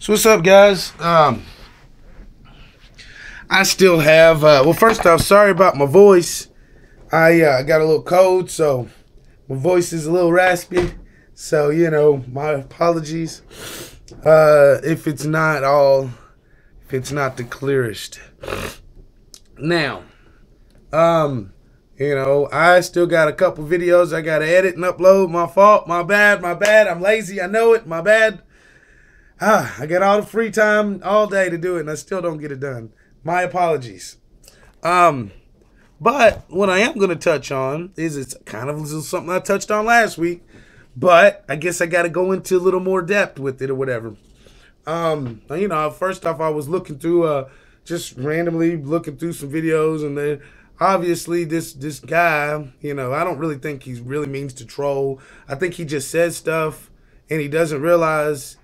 So what's up, guys? I still have, well, first off, sorry about my voice. I got a little cold, so my voice is a little raspy. So, you know, my apologies if it's not the clearest. Now, you know, I still got a couple videos I got to edit and upload. My fault, my bad. I'm lazy, I know it, my bad. I got all the free time all day to do it, and I still don't get it done. My apologies. But what I am going to touch on is it's kind of something I touched on last week, but I guess I got to go into a little more depth with it or whatever. You know, first off, I was looking through, just randomly looking through some videos, and then obviously this guy, you know, I don't really think he really means to troll. I think he just says stuff, and he doesn't realize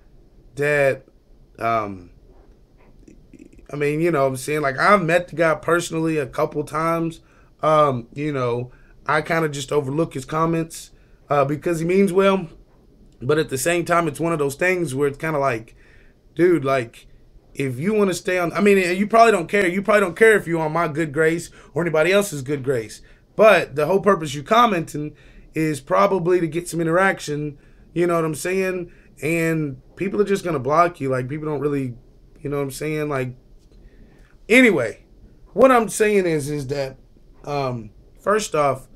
that, I mean, you know what I'm saying? Like, I've met the guy personally a couple times. You know, I kind of just overlook his comments because he means well. But at the same time, it's one of those things where it's kind of like, dude, like, if you want to stay on, I mean, you probably don't care. You probably don't care if you're on my good grace or anybody else's good grace. But the whole purpose you commenting is probably to get some interaction. You know what I'm saying? And people are just going to block you. Like, people don't really, you know what I'm saying? Like, anyway, what I'm saying is that, first off,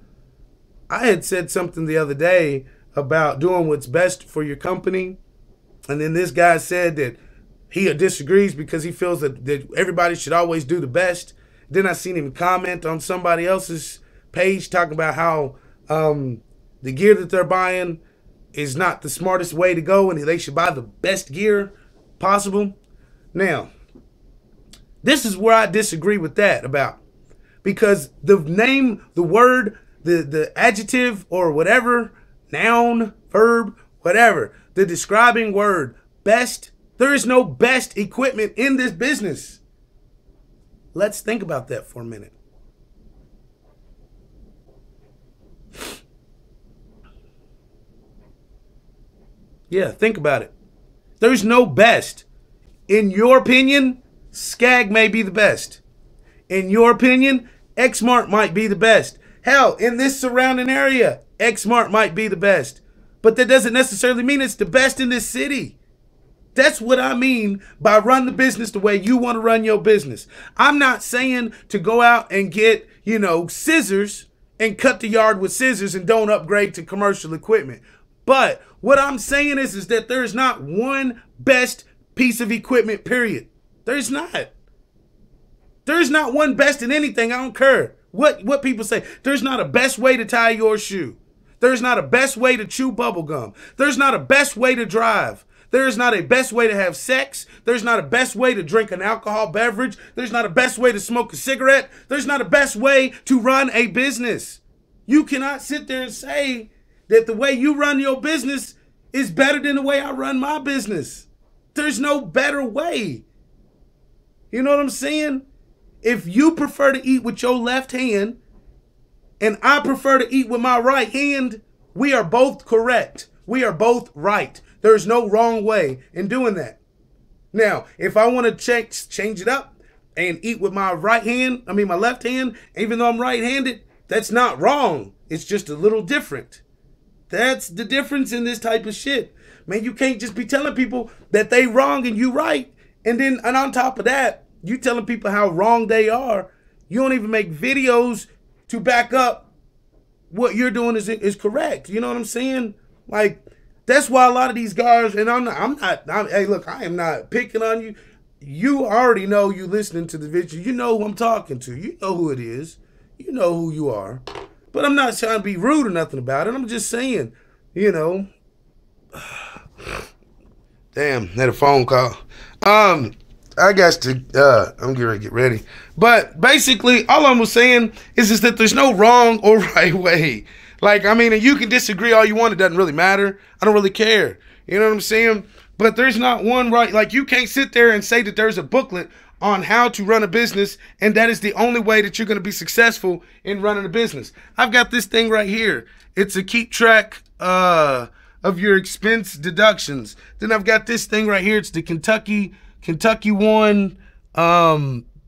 I had said something the other day about doing what's best for your company. And then this guy said that he disagrees because he feels that everybody should always do the best. Then I seen him comment on somebody else's page talking about how the gear that they're buying is not the smartest way to go and they should buy the best gear possible. Now, this is where I disagree with that about. Because the name, the word, the adjective or whatever, noun, verb, whatever, the describing word, best, there is no best equipment in this business. Let's think about that for a minute. Yeah, think about it. There's no best. In your opinion, Skag may be the best. In your opinion, Xmart might be the best. Hell, in this surrounding area, Xmart might be the best. But that doesn't necessarily mean it's the best in this city. That's what I mean by run the business the way you want to run your business. I'm not saying to go out and get, you know, scissors and cut the yard with scissors and don't upgrade to commercial equipment. But what I'm saying is that there's not one best piece of equipment, period. There's not. There's not one best in anything. I don't care what people say. There's not a best way to tie your shoe. There's not a best way to chew bubble gum. There's not a best way to drive. There's not a best way to have sex. There's not a best way to drink an alcohol beverage. There's not a best way to smoke a cigarette. There's not a best way to run a business. You cannot sit there and say that the way you run your business is better than the way I run my business. There's no better way. You know what I'm saying? If you prefer to eat with your left hand and I prefer to eat with my right hand, we are both correct. We are both right. There's no wrong way in doing that. Now, if I want to change it up and eat with my right hand, my left hand, even though I'm right-handed, that's not wrong. It's just a little different. That's the difference in this type of shit. Man, you can't just be telling people that they wrong and you right. And on top of that, you telling people how wrong they are. You don't even make videos to back up what you're doing is correct. You know what I'm saying? Like, that's why a lot of these guys, and hey, look, I am not picking on you. You already know you listening to the video. You know who I'm talking to. You know who it is. You know who you are. But I'm not trying to be rude or nothing about it. I'm just saying, you know. Damn, had a phone call. I got to, I'm getting ready to get ready. But basically, all I'm saying is that there's no wrong or right way. Like, and you can disagree all you want. It doesn't really matter. I don't really care. You know what I'm saying? But there's not one right. Like, you can't sit there and say that there's a booklet on how to run a business, and that is the only way that you're going to be successful in running a business. I've got this thing right here. It's a keep track of your expense deductions. Then I've got this thing right here. It's the Kentucky One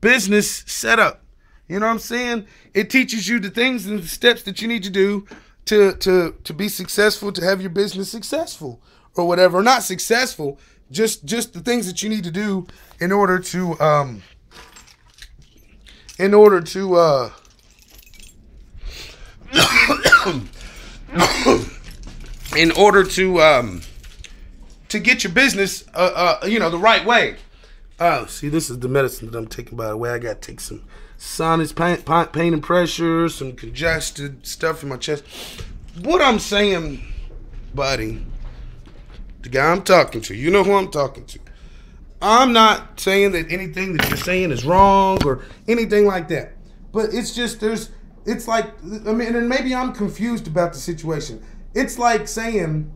business setup. You know what I'm saying? It teaches you the things and the steps that you need to do to be successful, to have your business successful or whatever. Or not successful, just the things that you need to do in order to get your business the right way. See, this is the medicine that I'm taking, by the way. I got to take some sinus pain and pressure, some congested stuff in my chest. What I'm saying, buddy, the guy I'm talking to, you know who I'm talking to. I'm not saying that anything that you're saying is wrong or anything like that. But it's just, it's like, I mean, and maybe I'm confused about the situation. It's like telling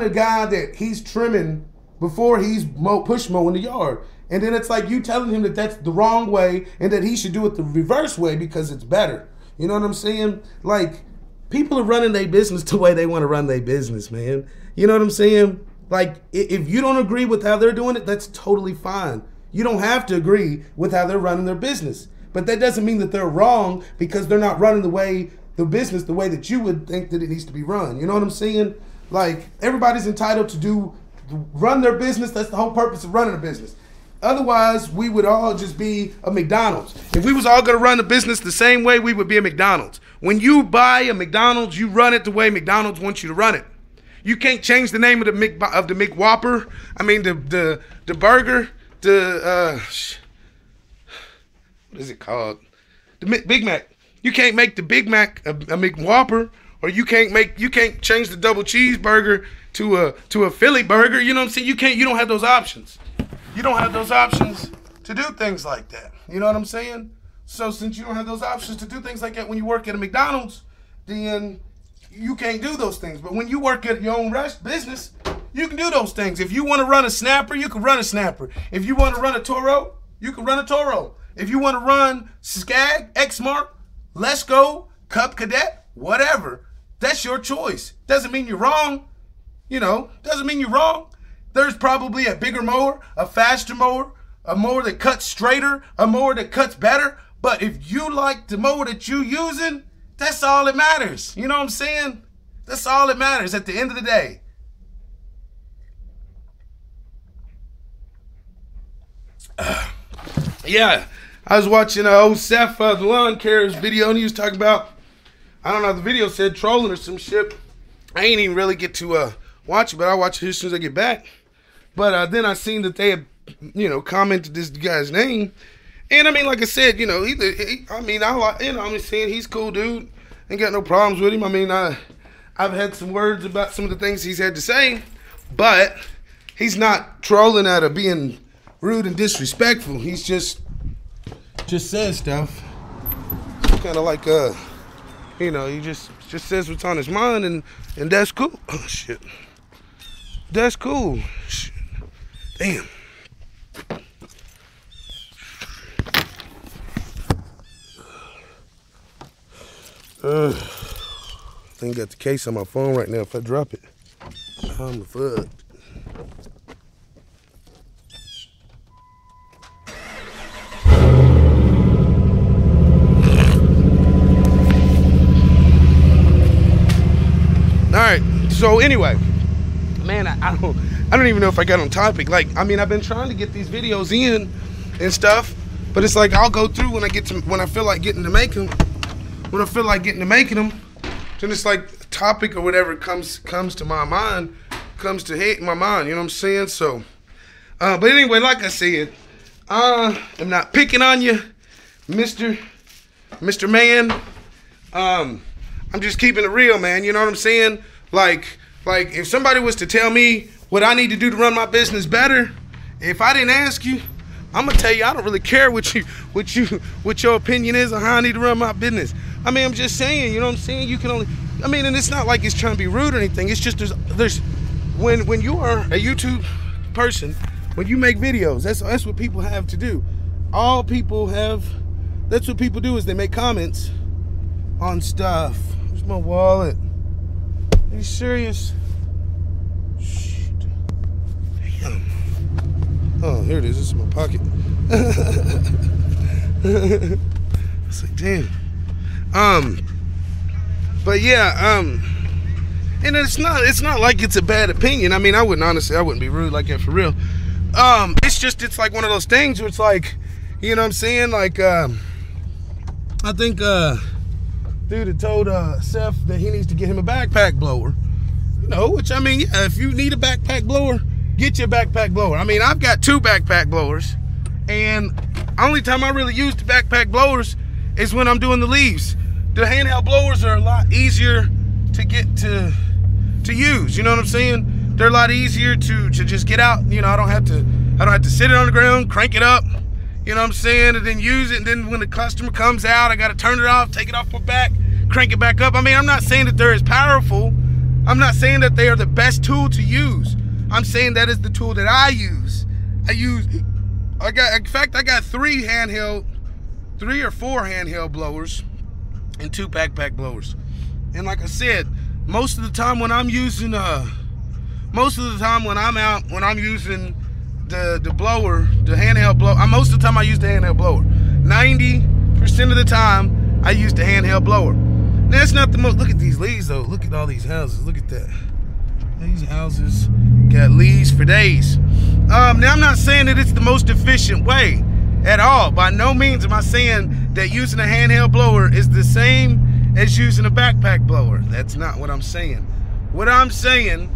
a guy that he's trimming before he's push mowing the yard. And then it's like you telling him that that's the wrong way and that he should do it the reverse way because it's better. You know what I'm saying? Like, people are running their business the way they want to run their business, man. You know what I'm saying? Like, if you don't agree with how they're doing it, that's totally fine. You don't have to agree with how they're running their business. But that doesn't mean that they're wrong because they're not running the business the way that you would think that it needs to be run. You know what I'm saying? Like, everybody's entitled to run their business. That's the whole purpose of running a business. Otherwise, we would all just be a McDonald's. If we was all going to run the business the same way, we would be a McDonald's. When you buy a McDonald's, you run it the way McDonald's wants you to run it. You can't change the name of the McWhopper. I mean, the burger. What is it called? The Big Mac. You can't make the Big Mac a McWhopper, or you can't change the double cheeseburger to a Philly burger. You know what I'm saying? You don't have those options. You don't have those options to do things like that. You know what I'm saying? So since you don't have those options to do things like that when you work at a McDonald's, then you can't do those things. But when you work at your own business, you can do those things. If you want to run a snapper, you can run a snapper. If you want to run a Toro, you can run a Toro. If you want to run Skag, X-Mark, Let's Go, Cub Cadet, whatever, that's your choice. Doesn't mean you're wrong. Doesn't mean you're wrong. There's probably a bigger mower, a faster mower, a mower that cuts straighter, a mower that cuts better. But if you like the mower that you're using, that's all that matters. You know what I'm saying? That's all that matters at the end of the day. Yeah, I was watching old Seth, the lawn care's video, and he was talking about, I don't know, the video said trolling or some shit. I ain't even really get to watch it, but I'll watch it as soon as I get back. But then I seen that they had, commented this guy's name. And I mean, like I said, I'm saying he's a cool dude. Ain't got no problems with him. I mean, I've had some words about some of the things he's had to say, but he's not trolling out of being rude and disrespectful. He's just says stuff. Kind of like, he just says what's on his mind, and that's cool. Oh, shit. That's cool. Shit. Damn. I think I got the case on my phone right now. If I drop it, I'm fucked. Alright, so anyway, man, I don't even know if I got on topic. Like, I mean, I've been trying to get these videos in and stuff, but it's like I'll go through when I feel like getting to make them. When I feel like getting to making them, then it's like a topic or whatever comes to my mind, comes to hit my mind, you know what I'm saying? So, but anyway, like I said, I'm not picking on you, Mr. Man. I'm just keeping it real, man, you know what I'm saying? Like if somebody was to tell me what I need to do to run my business better, if I didn't ask you, I'm gonna tell you I don't really care what your opinion is on how I need to run my business. I mean, I'm just saying, you know what I'm saying? You can only, I mean, and it's not like it's trying to be rude or anything. It's just there's when you are a YouTube person, when you make videos, that's what people have to do. All people have, that's what people do, is they make comments on stuff. Where's my wallet? Are you serious? here it is. It's in my pocket. It's like, damn. But yeah, and it's not like it's a bad opinion. I mean, I wouldn't be rude like that for real. It's like one of those things where it's like, you know what I'm saying? Like, I think, dude had told, Seth that he needs to get him a backpack blower. You know, which, I mean, yeah, if you need a backpack blower, get you a backpack blower. I mean, I've got 2 backpack blowers, and only time I really use the backpack blowers is when I'm doing the leaves. The handheld blowers are a lot easier to get to use, you know what I'm saying? They're a lot easier to just get out. You know, I don't have to sit it on the ground, crank it up, you know what I'm saying, and then use it, and then when the customer comes out, I gotta turn it off, take it off my back, crank it back up. I mean, I'm not saying that they're as powerful. I'm not saying that they are the best tool to use. I'm saying that is the tool that I use. I got 3 or 4 handheld blowers and 2 backpack blowers. And like I said, most of the time when I'm using the blower, the handheld blower, most of the time I use the handheld blower. 90% of the time I use the handheld blower. Now, that's not the most. Look at these leaves though. Look at all these houses. Look at that. These houses got leaves for days. Now, I'm not saying that it's the most efficient way at all. By no means am I saying that using a handheld blower is the same as using a backpack blower. That's not what I'm saying. What I'm saying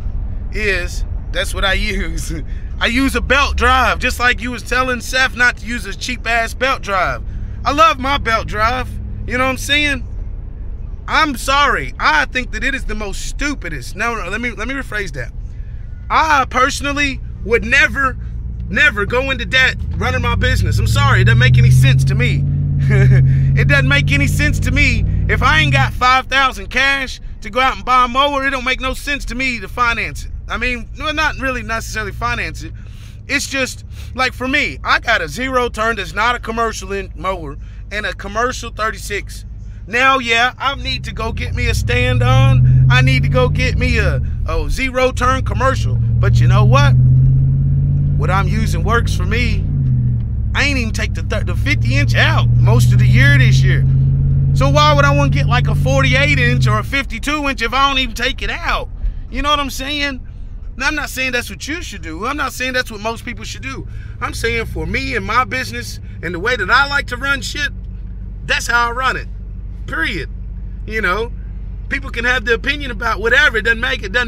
is that's what I use. I use a belt drive, just like you was telling Seth not to use a cheap ass belt drive. I love my belt drive. You know what I'm saying? I'm sorry. I think that it is the most stupidest. No, let me rephrase that. I personally would never go into debt running my business. I'm sorry. It doesn't make any sense to me. It doesn't make any sense to me. If I ain't got $5,000 cash to go out and buy a mower, it don't make no sense to me to finance it. I mean, not really necessarily finance it. It's just, like for me, I got a 0-turn that's not a commercial mower and a commercial 36. Now, yeah, I need to go get me a stand-on. I need to go get me a 0-turn commercial. But you know what? What I'm using works for me. I ain't even take the 50-inch out most of the year this year. So why would I want to get like a 48-inch or a 52-inch if I don't even take it out? You know what I'm saying? Now, I'm not saying that's what you should do. I'm not saying that's what most people should do. I'm saying for me and my business and the way that I like to run shit, that's how I run it. Period. You know, people can have their opinion about whatever. It doesn't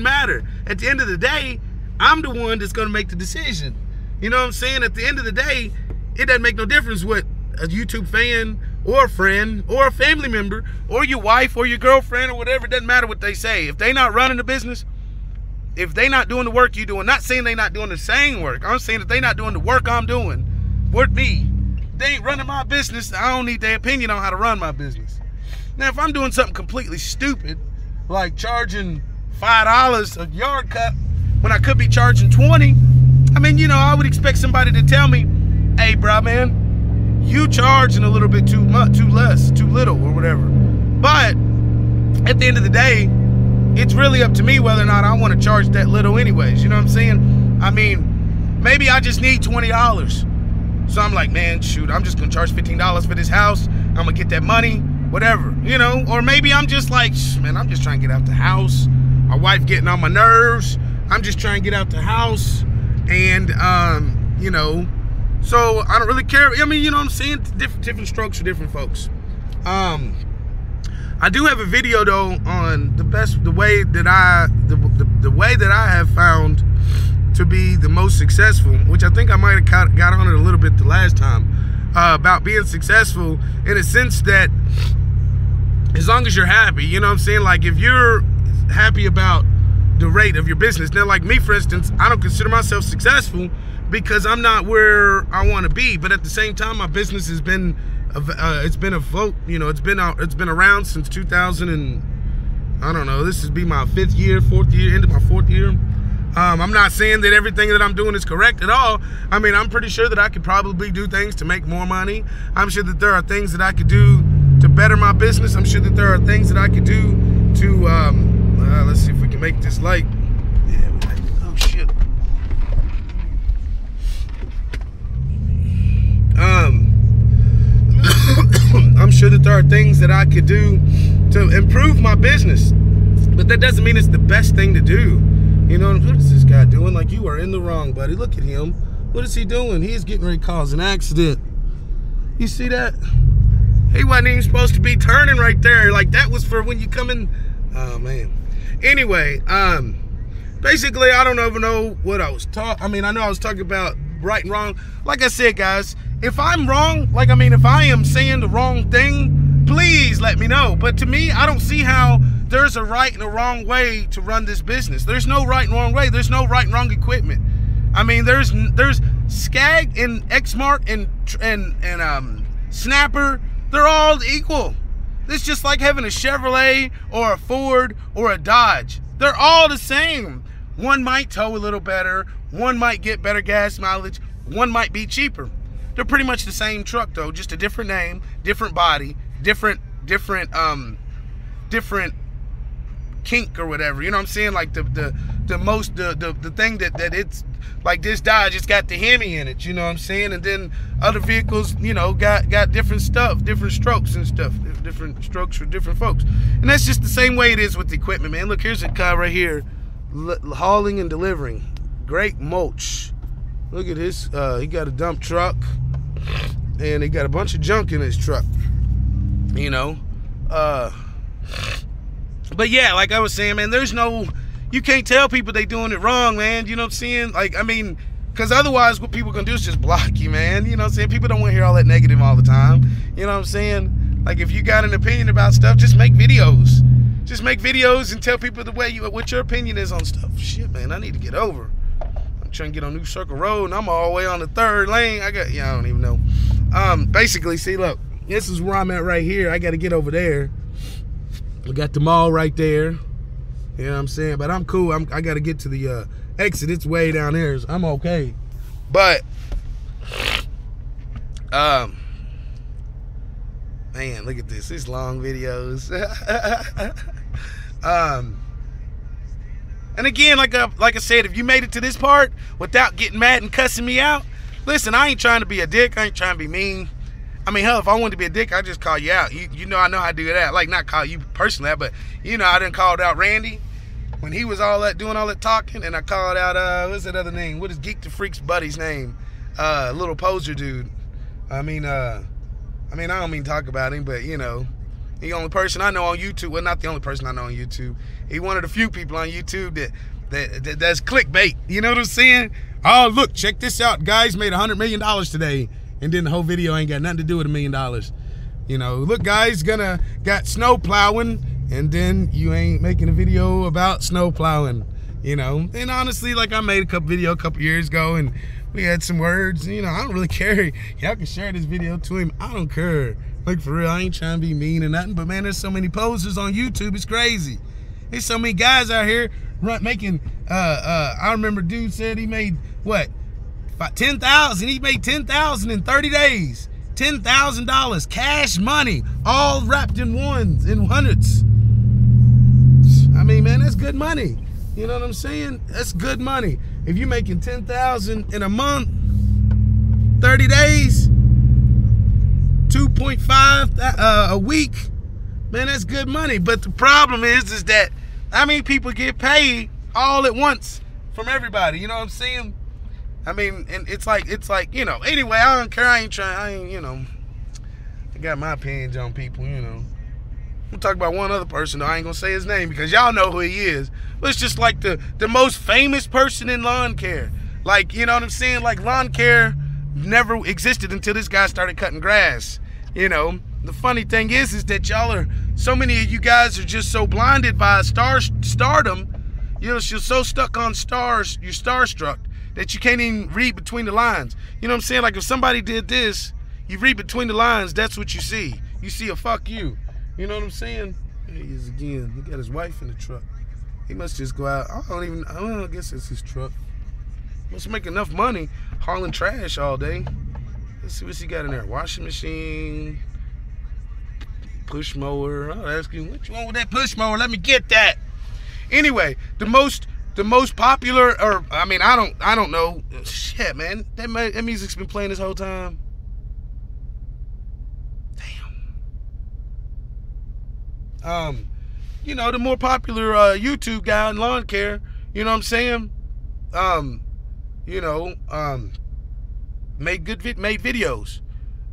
matter. At the end of the day, I'm the one that's going to make the decision. You know what I'm saying? At the end of the day, it doesn't make no difference what a YouTube fan or a friend or a family member or your wife or your girlfriend or whatever. It doesn't matter what they say. If they not running the business, if they not doing the work you doing, not saying they not doing the same work. I'm saying that they not doing the work I'm doing with me. They ain't running my business. I don't need their opinion on how to run my business. Now, if I'm doing something completely stupid, like charging $5 a yard cut when I could be charging 20, I mean, you know, I would expect somebody to tell me, hey, bro, man, you charging a little bit too much, too little, or whatever. But at the end of the day, it's really up to me whether or not I want to charge that little anyways. You know what I'm saying? I mean, maybe I just need $20. So I'm like, man, shoot, I'm just going to charge $15 for this house. I'm going to get that money. Whatever, you know, or maybe I'm just like, man, I'm just trying to get out the house. My wife getting on my nerves. I'm just trying to get out the house. And, you know, so I don't really care. I mean, you know what I'm saying? Different strokes for different folks. I do have a video though on the way that I have found to be the most successful, which I think I might have got on it a little bit the last time. About being successful in a sense that as long as you're happy, you know what I'm saying? Like if you're happy about the rate of your business. Now, like me, for instance, I don't consider myself successful because I'm not where I want to be. But at the same time, my business has been, it's been around since 2000 and I don't know, this would be my 4th year, into my 4th year. I'm not saying that everything that I'm doing is correct at all. I mean, I'm pretty sure that I could probably do things to make more money. I'm sure that there are things that I could do to better my business. I'm sure that there are things that I could do to, let's see if we can make this light. Yeah, oh shit. things that I could do to improve my business. But that doesn't mean it's the best thing to do. You know, what is this guy doing? Like, you are in the wrong, buddy. Look at him. What is he doing? He's getting ready to cause an accident. You see that? He wasn't even supposed to be turning right there. Like, that was for when you come in. Oh, man. Anyway, basically, I don't even know what I was talking. I mean, I know I was talking about right and wrong. Like I said, guys, if I'm wrong, like, I mean, if I am saying the wrong thing, please let me know. But to me, I don't see how there's a right and a wrong way to run this business. There's no right and wrong way. There's no right and wrong equipment. I mean, there's Skag and Xmark and Snapper. They're all equal. It's just like having a Chevrolet or a Ford or a Dodge. They're all the same. One might tow a little better. One might get better gas mileage. One might be cheaper. They're pretty much the same truck though, just a different name, different body, different kink or whatever. You know what I'm saying? Like the thing that it's like, this Dodge, it's got the Hemi in it, you know what I'm saying? And then other vehicles, you know, got different stuff, different strokes and stuff, different strokes for different folks. And that's just the same way it is with the equipment, man. Look, here's a car right here, hauling and delivering. Great mulch. Look at this. He got a dump truck, and he got a bunch of junk in his truck, you know. But yeah, like I was saying, man, there's no, you can't tell people they doing it wrong, man. You know what I'm saying? Like, I mean, because otherwise what people gonna do is just block you, man. You know what I'm saying? People don't want to hear all that negative all the time. You know what I'm saying? Like, if you got an opinion about stuff, just make videos. Just make videos and tell people the way what your opinion is on stuff. Shit, man, I need to get over. I'm trying to get on New Circle Road, and I'm all the way on the 3rd lane. I don't even know. Basically, see, look, this is where I'm at right here. I got to get over there. We got the mall right there. You know what I'm saying? But I'm cool. I got to get to the exit. It's way down there. So I'm okay. But, man, look at this. It's long videos. And again, like I said, if you made it to this part without getting mad and cussing me out, listen, I ain't trying to be a dick. I ain't trying to be mean. I mean, hell, if I wanted to be a dick, I'd just call you out. You know I know how to do that. Like, not call you personally, but, you know, I done called out Randy when he was all that, doing all that talking, and I called out, what's that other name? What is Geek the Freak's buddy's name? Little poser dude. I mean, I don't mean to talk about him, but, you know, the only person I know on YouTube, well, not the only person I know on YouTube. He one of the few people on YouTube that's clickbait. You know what I'm saying? Oh, look, check this out. Guys made $100 million today. And then the whole video ain't got nothing to do with $1 million. You know, look, guys, got snow plowing, and then you ain't making a video about snow plowing. You know, and honestly, like, I made a video a couple years ago, and we had some words. You know, I don't really care. Y'all can share this video to him. I don't care. Like, for real, I ain't trying to be mean or nothing. But man, there's so many posters on YouTube. It's crazy. There's so many guys out here making. I remember dude said he made what? About 10,000. He made 10,000 in 30 days. $10,000 cash money, all wrapped in ones, in hundreds. I mean, man, that's good money. You know what I'm saying? That's good money. If you're making 10,000 in a month, 30 days, 2.5 a week, man, that's good money. But the problem is that how many people get paid all at once from everybody? You know what I'm saying? I mean, and it's like, you know, anyway, I don't care. I ain't, you know, I got my opinions on people, you know. I'm gonna talk about one other person, though. I ain't gonna say his name because y'all know who he is. But it's just like the most famous person in lawn care. Like, you know what I'm saying? Like, lawn care never existed until this guy started cutting grass. You know, the funny thing is that y'all are, so many of you guys are just so blinded by stardom. You know, you're so stuck on stars, you're starstruck, that you can't even read between the lines. You know what I'm saying? Like, if somebody did this, you read between the lines, that's what you see. You see a fuck you. You know what I'm saying? There he is again. He got his wife in the truck. He must just go out. I guess it's his truck. Must make enough money hauling trash all day. Let's see what he got in there. Washing machine, push mower. I'll ask you, what you want with that push mower? Let me get that. Anyway, the most popular, or I mean, I don't know. Shit, man, that music's been playing this whole time. Damn. You know, the more popular YouTube guy in lawn care, you know what I'm saying? You know, made videos.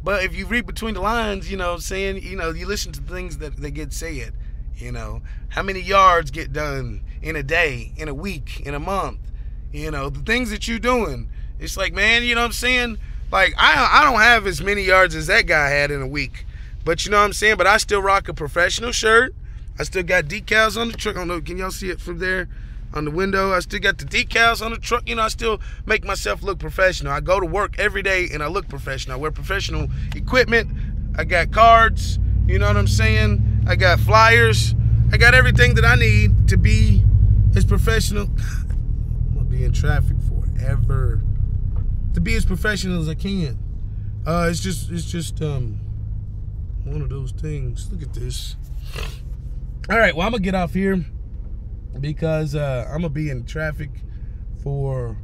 But if you read between the lines, you know what I'm saying, you know, you listen to things that get said. You know, how many yards get done in a day, in a week, in a month? You know, the things that you're doing. It's like, man, you know what I'm saying? Like, I don't have as many yards as that guy had in a week. But you know what I'm saying? But I still rock a professional shirt. I still got decals on the truck. I don't know, can y'all see it from there on the window? I still got the decals on the truck. You know, I still make myself look professional. I go to work every day and I look professional. I wear professional equipment. I got cards. You know what I'm saying? I got flyers. I got everything that I need to be as professional. I'm gonna be in traffic forever. To be as professional as I can. It's just one of those things. Look at this. All right, well, I'm gonna get off here because I'm gonna be in traffic for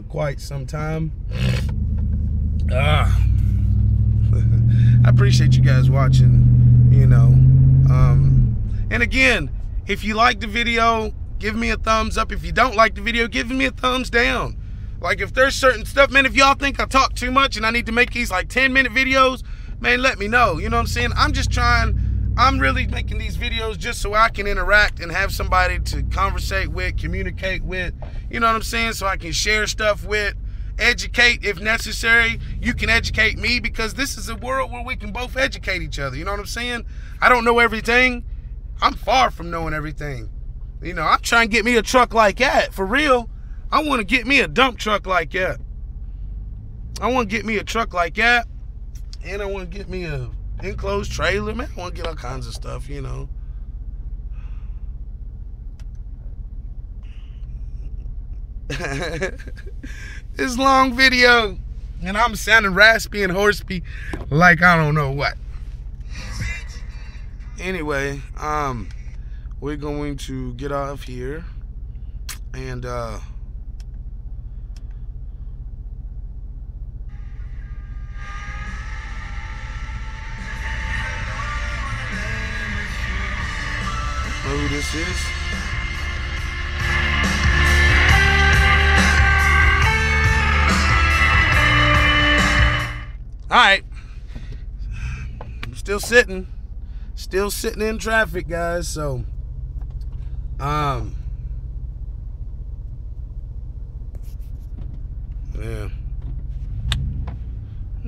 quite some time. I appreciate you guys watching, you know. And again, if you like the video, give me a thumbs up. If you don't like the video, give me a thumbs down. Like, if there's certain stuff, man, if y'all think I talk too much and I need to make these like 10-minute videos, man, let me know. You know what I'm saying? I'm really making these videos just so I can interact and have somebody to conversate with, communicate with, you know what I'm saying? So I can share stuff with, educate if necessary. You can educate me, because this is a world where we can both educate each other. You know what I'm saying? I don't know everything. I'm far from knowing everything. You know, I'm trying to get me a truck like that, for real. I want to get me a dump truck like that. I want to get me a truck like that. And I want to get me a enclosed trailer, man. I want to get all kinds of stuff, you know. This long video, and I'm sounding raspy and horsey like I don't know what. Anyway, we're going to get off here and know who this is? Alright. I'm still sitting in traffic, guys, so yeah.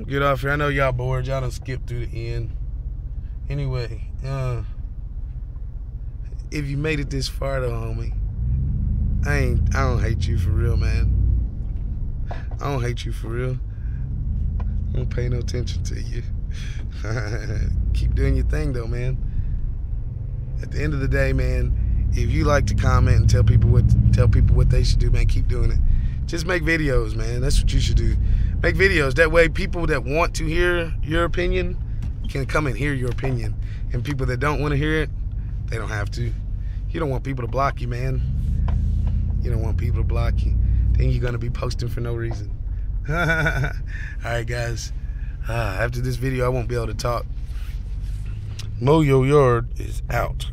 Get off here. I know y'all bored. Y'all done skipped through the end. Anyway, if you made it this far though, homie, I don't hate you for real, man. I don't hate you for real. I don't pay no attention to you. Keep doing your thing though, man. At the end of the day, man, if you like to comment and tell people what they should do, man, keep doing it. Just make videos, man. That's what you should do. Make videos. That way people that want to hear your opinion can come and hear your opinion. And people that don't want to hear it, they don't have to. You don't want people to block you, man. You don't want people to block you. Then you're going to be posting for no reason. Alright, guys. After this video, I won't be able to talk. Mow Your Yard is out.